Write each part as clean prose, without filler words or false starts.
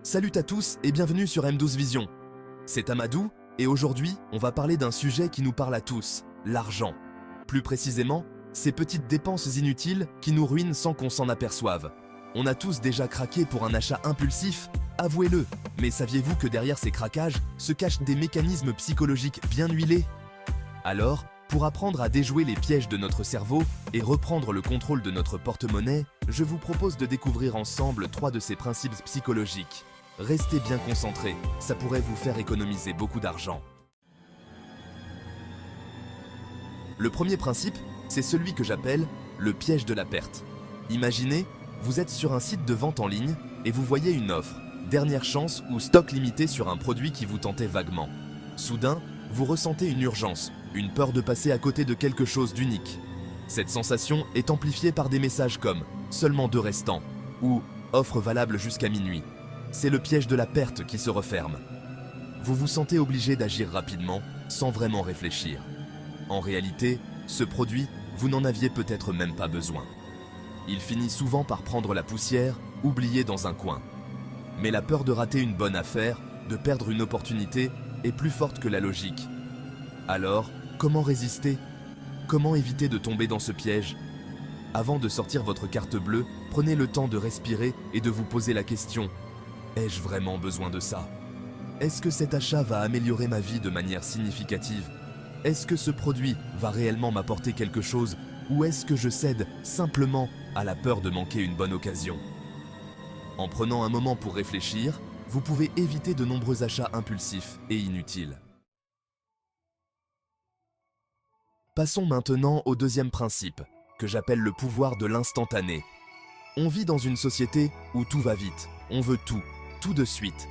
Salut à tous et bienvenue sur M12 Vision. C'est Amadou et aujourd'hui, on va parler d'un sujet qui nous parle à tous, l'argent. Plus précisément, ces petites dépenses inutiles qui nous ruinent sans qu'on s'en aperçoive. On a tous déjà craqué pour un achat impulsif, avouez-le, mais saviez-vous que derrière ces craquages se cachent des mécanismes psychologiques bien huilés? Alors, pour apprendre à déjouer les pièges de notre cerveau et reprendre le contrôle de notre porte-monnaie, je vous propose de découvrir ensemble 3 de ces principes psychologiques. Restez bien concentrés, ça pourrait vous faire économiser beaucoup d'argent. Le premier principe, c'est celui que j'appelle le piège de la perte. Imaginez, vous êtes sur un site de vente en ligne et vous voyez une offre, dernière chance ou stock limité sur un produit qui vous tentait vaguement. Soudain, vous ressentez une urgence, une peur de passer à côté de quelque chose d'unique. Cette sensation est amplifiée par des messages comme « seulement 2 restants » ou « offre valable jusqu'à minuit ». C'est le piège de la perte qui se referme. Vous vous sentez obligé d'agir rapidement, sans vraiment réfléchir. En réalité, ce produit, vous n'en aviez peut-être même pas besoin. Il finit souvent par prendre la poussière, oublié dans un coin. Mais la peur de rater une bonne affaire, de perdre une opportunité, est plus forte que la logique. Alors, comment résister? Comment éviter de tomber dans ce piège? Avant de sortir votre carte bleue, prenez le temps de respirer et de vous poser la question: ai-je vraiment besoin de ça? Est-ce que cet achat va améliorer ma vie de manière significative? Est-ce que ce produit va réellement m'apporter quelque chose? Ou est-ce que je cède simplement à la peur de manquer une bonne occasion? En prenant un moment pour réfléchir, vous pouvez éviter de nombreux achats impulsifs et inutiles. Passons maintenant au deuxième principe, que j'appelle le pouvoir de l'instantané. On vit dans une société où tout va vite, on veut tout de suite.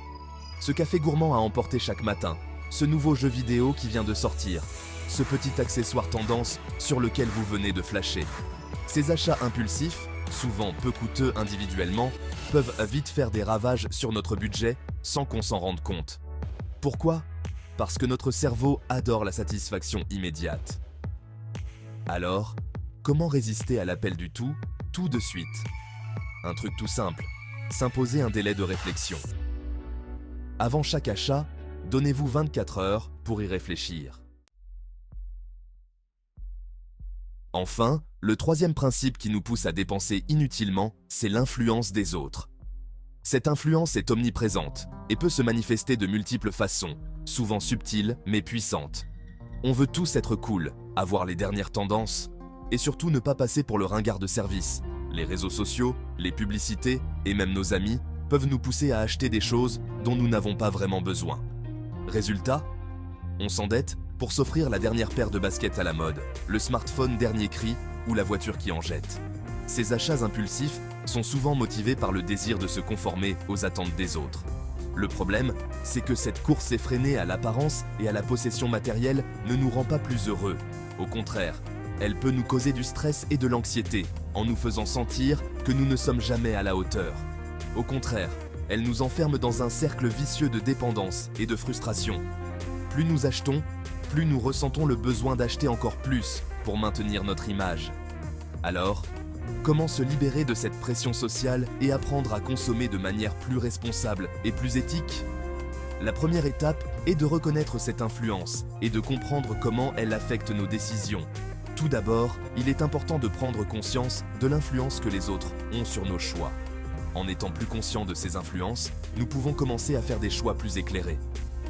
Ce café gourmand à emporter chaque matin, ce nouveau jeu vidéo qui vient de sortir, ce petit accessoire tendance sur lequel vous venez de flasher. Ces achats impulsifs, souvent peu coûteux individuellement, peuvent vite faire des ravages sur notre budget sans qu'on s'en rende compte. Pourquoi? Parce que notre cerveau adore la satisfaction immédiate. Alors, comment résister à l'appel du tout de suite? Un truc tout simple, s'imposer un délai de réflexion. Avant chaque achat, donnez-vous 24 heures pour y réfléchir. Enfin, le troisième principe qui nous pousse à dépenser inutilement, c'est l'influence des autres. Cette influence est omniprésente et peut se manifester de multiples façons, souvent subtiles mais puissantes. On veut tous être cool, avoir les dernières tendances et surtout ne pas passer pour le ringard de service. Les réseaux sociaux, les publicités et même nos amis peuvent nous pousser à acheter des choses dont nous n'avons pas vraiment besoin. Résultat, on s'endette pour s'offrir la dernière paire de baskets à la mode, le smartphone dernier cri ou la voiture qui en jette. Ces achats impulsifs sont souvent motivés par le désir de se conformer aux attentes des autres. Le problème, c'est que cette course effrénée à l'apparence et à la possession matérielle ne nous rend pas plus heureux. Au contraire, elle peut nous causer du stress et de l'anxiété, en nous faisant sentir que nous ne sommes jamais à la hauteur. Au contraire, elle nous enferme dans un cercle vicieux de dépendance et de frustration. Plus nous achetons, plus nous ressentons le besoin d'acheter encore plus pour maintenir notre image. Alors, comment se libérer de cette pression sociale et apprendre à consommer de manière plus responsable et plus éthique? La première étape est de reconnaître cette influence et de comprendre comment elle affecte nos décisions. Tout d'abord, il est important de prendre conscience de l'influence que les autres ont sur nos choix. En étant plus conscient de ces influences, nous pouvons commencer à faire des choix plus éclairés.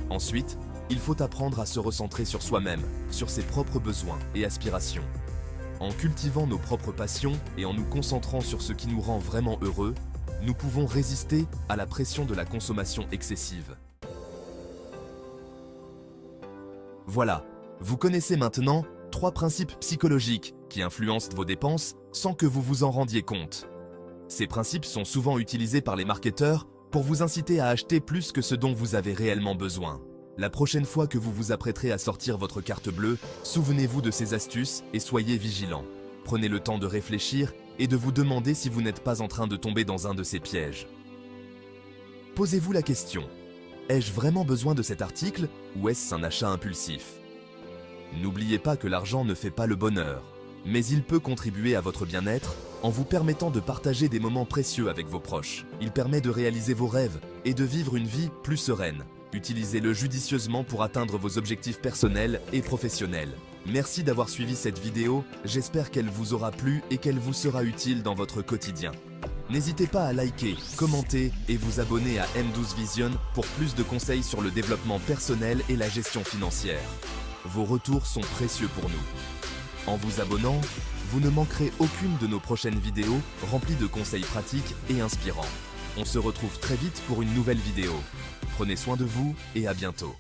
Ensuite, il faut apprendre à se recentrer sur soi-même, sur ses propres besoins et aspirations. En cultivant nos propres passions et en nous concentrant sur ce qui nous rend vraiment heureux, nous pouvons résister à la pression de la consommation excessive. Voilà, vous connaissez maintenant 3 principes psychologiques qui influencent vos dépenses sans que vous vous en rendiez compte. Ces principes sont souvent utilisés par les marketeurs pour vous inciter à acheter plus que ce dont vous avez réellement besoin. La prochaine fois que vous vous apprêterez à sortir votre carte bleue, souvenez-vous de ces astuces et soyez vigilants. Prenez le temps de réfléchir et de vous demander si vous n'êtes pas en train de tomber dans un de ces pièges. Posez-vous la question: ai-je vraiment besoin de cet article ou est-ce un achat impulsif? N'oubliez pas que l'argent ne fait pas le bonheur. Mais il peut contribuer à votre bien-être en vous permettant de partager des moments précieux avec vos proches. Il permet de réaliser vos rêves et de vivre une vie plus sereine. Utilisez-le judicieusement pour atteindre vos objectifs personnels et professionnels. Merci d'avoir suivi cette vidéo, j'espère qu'elle vous aura plu et qu'elle vous sera utile dans votre quotidien. N'hésitez pas à liker, commenter et vous abonner à M12 Vision pour plus de conseils sur le développement personnel et la gestion financière. Vos retours sont précieux pour nous. En vous abonnant, vous ne manquerez aucune de nos prochaines vidéos remplies de conseils pratiques et inspirants. On se retrouve très vite pour une nouvelle vidéo. Prenez soin de vous et à bientôt.